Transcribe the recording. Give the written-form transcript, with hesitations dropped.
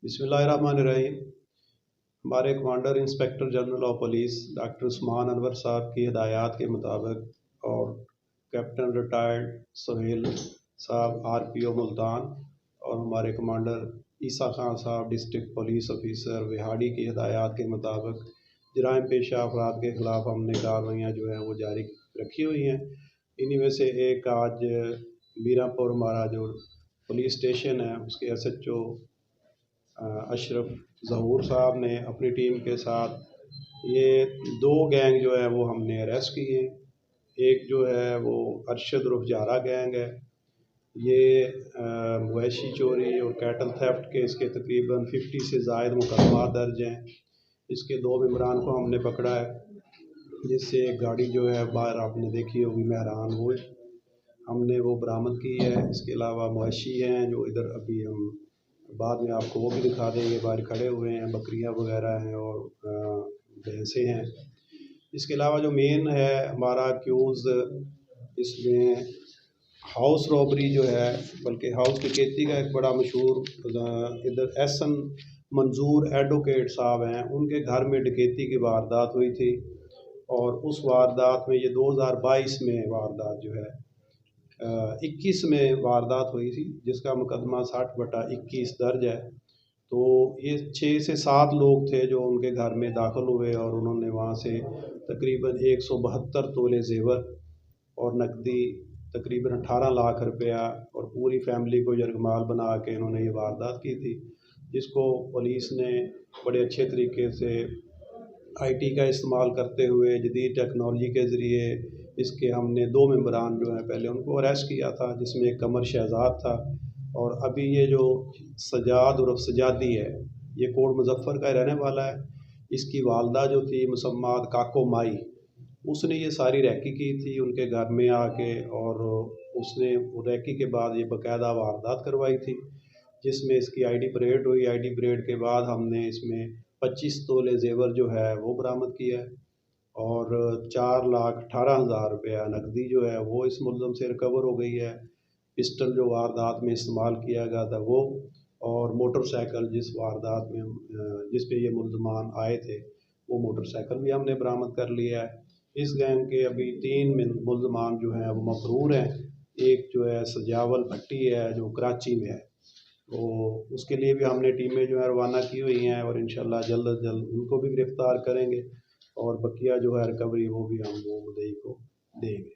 बिस्मिल्लाहिर्रहमानिर्रहीम। हमारे commander inspector general of police doctor Usman Anwar साहब की हिदायत के मुताबिक और कैप्टन रिटायर्ड सुहेल साहब RPO मुल्तान और हमारे कमांडर ईसा खान साहब डिस्ट्रिक्ट पुलिस ऑफिसर विहाड़ी की हिदायत के मुताबिक जराइम पेशा अफराद के ख़िलाफ़ हमने कार्रवाइयाँ जो हैं वो जारी रखी हुई हैं। इन्हीं में से एक आज मीरापुर हमारा जो पुलिस स्टेशन है उसके SHO अशरफ ज़हूर साहब ने अपनी टीम के साथ ये 2 गैंग जो है वो हमने अरेस्ट किए। एक जो है वो अरशद उर्फ जारा गैंग है। ये मवेशी चोरी और कैटल थेफ्ट के इसके तकरीबन 50 से ज़ायद मुकदमा दर्ज हैं। इसके 2 मेंबरान को हमने पकड़ा है, जिससे एक गाड़ी जो है बाहर आपने देखी होगी मेहरान हुए हमने वो बरामद की है। इसके अलावा मवेशी हैं जो इधर अभी हम बाद में आपको वो भी दिखा देंगे, बाहर खड़े हुए हैं, बकरियां वगैरह हैं और भैंसें हैं। इसके अलावा जो मेन है हमारा अक्यूज़ इसमें हाउस रॉबरी जो है, बल्कि हाउस डकैती का एक बड़ा मशहूर इधर SN मंजूर एडवोकेट साहब हैं, उनके घर में डकैती की वारदात हुई थी और उस वारदात में ये 2022 में वारदात जो है 21 में वारदात हुई थी, जिसका मुकदमा 60/21 दर्ज है। तो ये 6 से 7 लोग थे जो उनके घर में दाखिल हुए और उन्होंने वहाँ से तकरीबन 172 तोले जेवर और नकदी तकरीबन 18 लाख रुपया और पूरी फैमिली को यरगमाल बना के इन्होंने ये वारदात की थी, जिसको पुलिस ने बड़े अच्छे तरीके से IT का इस्तेमाल करते हुए जदीद टेक्नोलॉजी के ज़रिए इसके हमने 2 मेंबरान जो हैं पहले उनको अरेस्ट किया था, जिसमें एक कमर शहजाद था और अभी ये जो सजाद उर्फ सजादी है ये कोट मुजफ्फर का रहने वाला है। इसकी वालदा जो थी मुसम्माद काको माई, उसने ये सारी रैकी की थी उनके घर में आके और उसने रैकी के बाद ये बाकायदा वारदात करवाई थी, जिसमें इसकी ID परेड हुई। ID परेड के बाद हमने इसमें 25 तोले जेवर जो है वो बरामद किया है और 4,18,000 रुपया नकदी जो है वो इस मुल्ज़म से रिकवर हो गई है। पिस्टल जो वारदात में इस्तेमाल किया गया था वो, और मोटरसाइकिल जिस वारदात में जिस पे ये मुल्ज़मान आए थे वो मोटरसाइकिल भी हमने बरामद कर लिया है। इस गैंग के अभी 3 मुल्ज़मान जो हैं वो मफरूर हैं। एक जो है सजावल भट्टी है जो कराची में है, तो उसके लिए भी हमने टीमें जो है रवाना की हुई हैं और इंशाल्लाह जल्द अज जल्द उनको भी गिरफ़्तार करेंगे और बकिया जो है रिकवरी वो भी हम वो मुद्दई को देंगे।